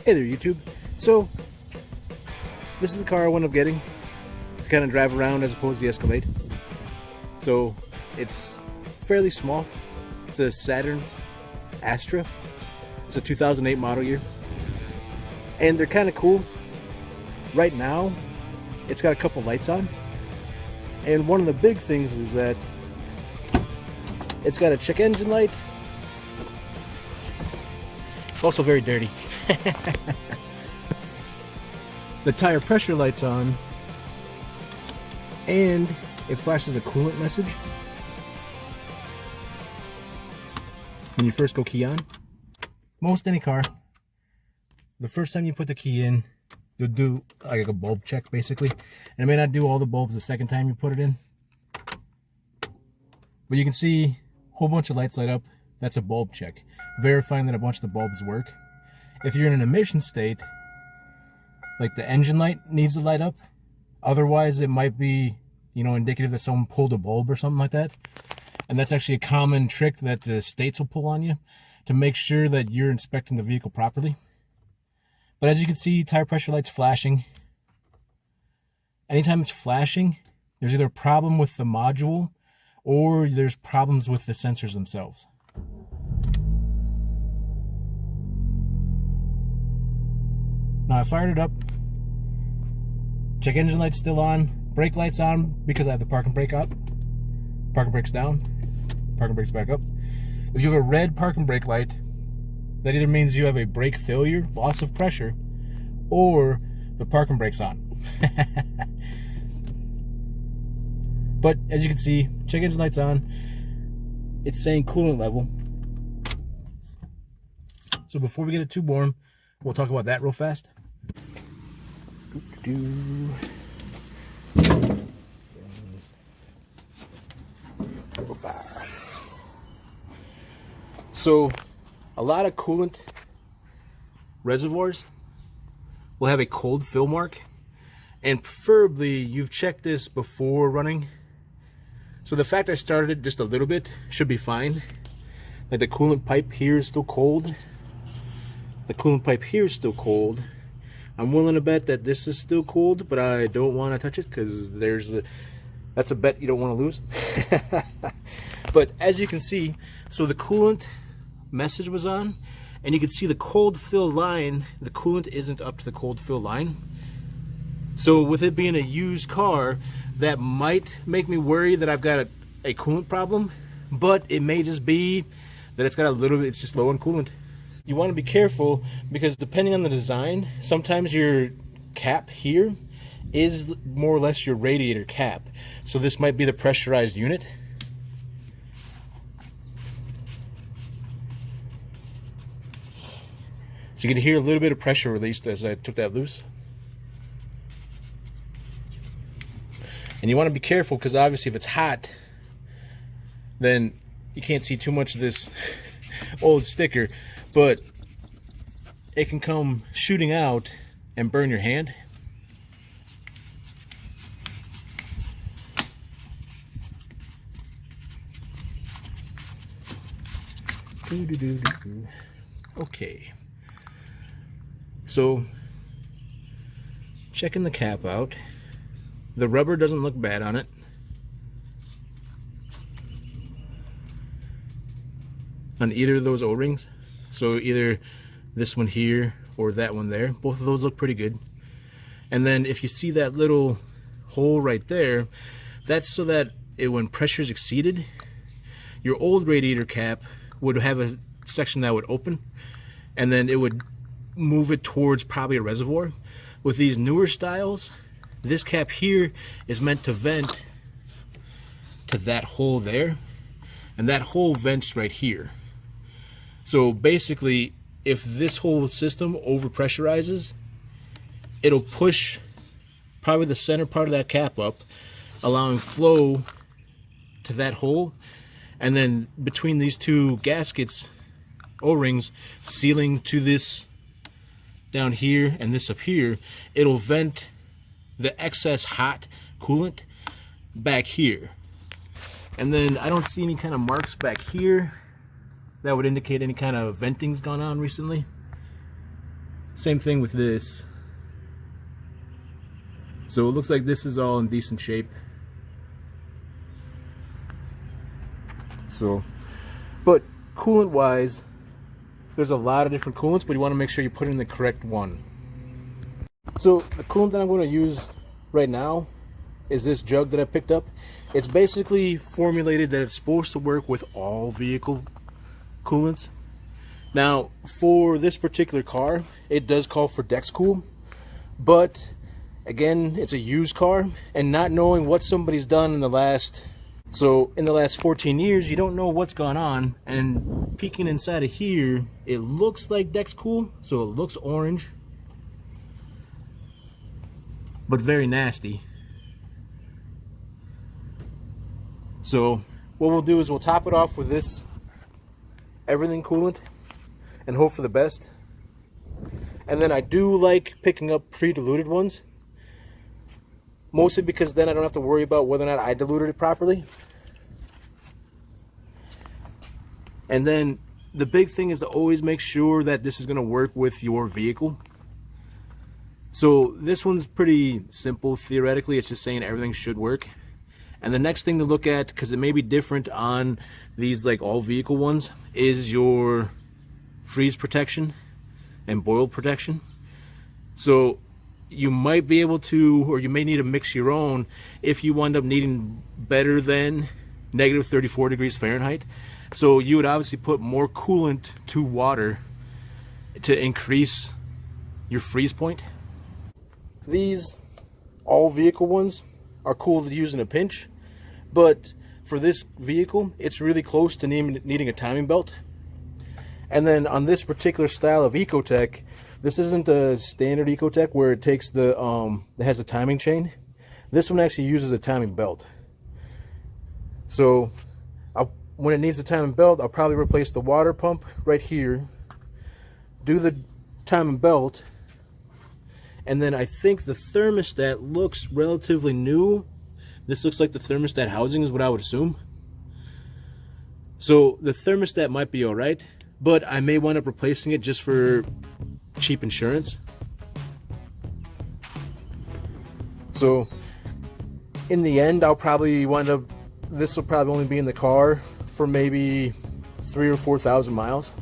Hey there, YouTube. So, this is the car I wound up getting to kind of drive around as opposed to the Escalade. So, it's fairly small. It's a Saturn Astra. It's a 2008 model year. And they're kind of cool. Right now, it's got a couple lights on. And one of the big things is that it's got a check engine light. It's also very dirty. The tire pressure light's on, and it flashes a coolant message when you first go key on. Most any car, the first time you put the key in, you'll do like a bulb check basically, and it may not do all the bulbs the second time you put it in, but you can see a whole bunch of lights light up. That's a bulb check, verifying that a bunch of the bulbs work. If you're in an emission state, like the engine light needs to light up. Otherwise, it might be, indicative that someone pulled a bulb or something like that. And that's actually a common trick that the states will pull on you to make sure that you're inspecting the vehicle properly. But as you can see, tire pressure light's flashing. Anytime it's flashing, there's either a problem with the module or there's problems with the sensors themselves. Now I fired it up. Check engine light's still on. Brake light's on because I have the parking brake up. Parking brake's down. Parking brake's back up. If you have a red parking brake light, that either means you have a brake failure, loss of pressure, or the parking brake's on. But as you can see, check engine light's on. It's saying coolant level. So before we get it too warm, we'll talk about that real fast. So, a lot of coolant reservoirs will have a cold fill mark, and preferably you've checked this before running. So the fact I started it just a little bit should be fine. Like the coolant pipe here is still cold. The coolant pipe here is still cold. I'm willing to bet that this is still cold, but I don't want to touch it because that's a bet you don't want to lose. But as you can see, so the coolant message was on, and you can see the cold fill line. The coolant isn't up to the cold fill line. So with it being a used car, that might make me worry that I've got a coolant problem, but it may just be that it's got a little bit, it's just low on coolant. You want to be careful because depending on the design, sometimes your cap here is more or less your radiator cap. So this might be the pressurized unit. So you can hear a little bit of pressure released as I took that loose. And you want to be careful because obviously if it's hot, then you can't see too much of this old sticker, but it can come shooting out and burn your hand. Okay, so checking the cap out. The rubber doesn't look bad on it. On either of those O-rings. So either this one here or that one there. Both of those look pretty good. And then if you see that little hole right there, that's so that when pressure is exceeded, your old radiator cap would have a section that would open, and then it would move it towards probably a reservoir. With these newer styles, this cap here is meant to vent to that hole there, and that hole vents right here. So basically, if this whole system overpressurizes, it'll push probably the center part of that cap up, allowing flow to that hole, and then between these two gaskets, O-rings, sealing to this down here and this up here, it'll vent the excess hot coolant back here. And then I don't see any kind of marks back here that would indicate any kind of venting's gone on recently. Same thing with this. So it looks like this is all in decent shape. So, but coolant wise, there's a lot of different coolants, but you want to make sure you put in the correct one. So the coolant that I'm going to use right now is this jug that I picked up. It's basically formulated that it's supposed to work with all vehicle coolants. Now, for this particular car, it does call for Dexcool, but again, it's a used car, and not knowing what somebody's done in the last 14 years, you don't know what's gone on. And peeking inside of here, it looks like Dexcool, so it looks orange, but very nasty. So what we'll do is we'll top it off with this everything coolant and hope for the best. And then I do like picking up pre-diluted ones, mostly because then I don't have to worry about whether or not I diluted it properly. And then the big thing is to always make sure that this is going to work with your vehicle. So this one's pretty simple theoretically, it's just saying everything should work. And the next thing to look at, because it may be different on these like all vehicle ones, is your freeze protection and boil protection. So you might be able to, or you may need to mix your own if you wind up needing better than negative 34 degrees Fahrenheit. So you would obviously put more coolant to water to increase your freeze point. These all vehicle ones are cool to use in a pinch, but for this vehicle, it's really close to needing a timing belt. And then on this particular style of Ecotech, this isn't a standard Ecotech where it takes the it has a timing chain. This one actually uses a timing belt. So when it needs a timing belt, I'll probably replace the water pump right here, do the timing belt, and then I think the thermostat looks relatively new. This looks like the thermostat housing is what I would assume. So the thermostat might be alright, but I may wind up replacing it just for cheap insurance. So in the end, I'll probably wind up, this will probably only be in the car for maybe 3,000 or 4,000 miles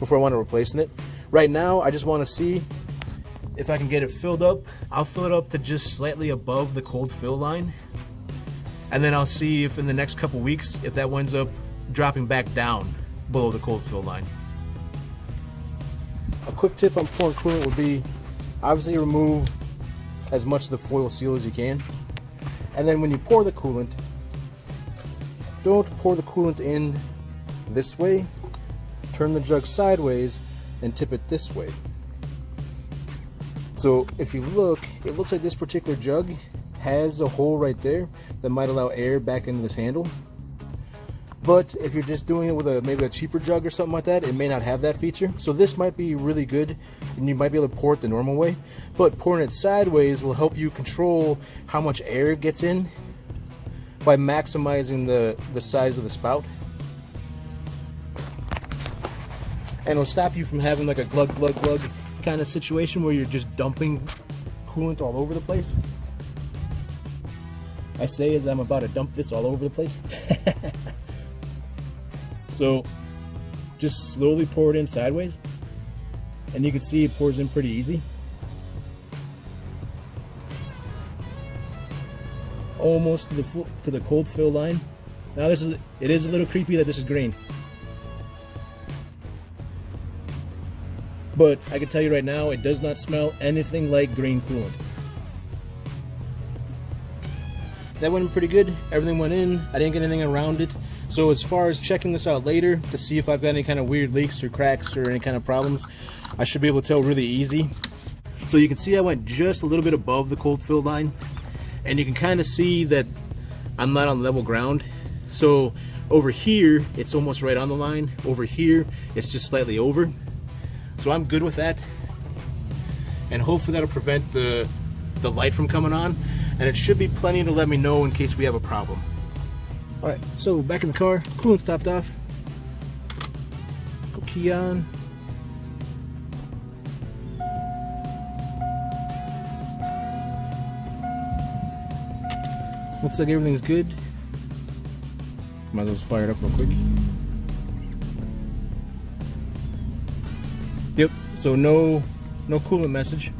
before I want to replacing it. Right now, I just want to see if I can get it filled up. I'll fill it up to just slightly above the cold fill line, and then I'll see if in the next couple weeks if that winds up dropping back down below the cold fill line. A quick tip on pouring coolant would be obviously remove as much of the foil seal as you can, and then when you pour the coolant, don't pour the coolant in this way, turn the jug sideways and tip it this way. So if you look, it looks like this particular jug has a hole right there that might allow air back into this handle. But if you're just doing it with maybe a cheaper jug or something like that, it may not have that feature. So this might be really good, and you might be able to pour it the normal way. But pouring it sideways will help you control how much air gets in by maximizing the size of the spout. And it'll stop you from having like a glug glug glug kind of situation where you're just dumping coolant all over the place. I say as I'm about to dump this all over the place. So just slowly pour it in sideways, and you can see it pours in pretty easy. Almost to the cold fill line. Now it is a little creepy that this is green, but I can tell you right now, it does not smell anything like green coolant. That went in pretty good. Everything went in. I didn't get anything around it. So as far as checking this out later to see if I've got any kind of weird leaks or cracks or any kind of problems, I should be able to tell really easy. So you can see I went just a little bit above the cold fill line, and you can kind of see that I'm not on level ground. So over here, it's almost right on the line. Over here, it's just slightly over. So I'm good with that. And hopefully that'll prevent the light from coming on. And it should be plenty to let me know in case we have a problem. Alright, so back in the car, coolant stopped off. Go key on. Looks like everything's good. Might as well fire it up real quick. Yep, so no coolant message.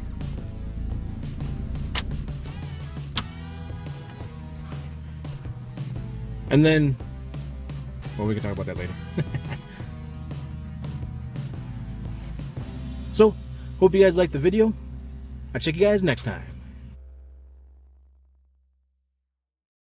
And then, well, we can talk about that later. So, hope you guys liked the video. I'll check you guys next time.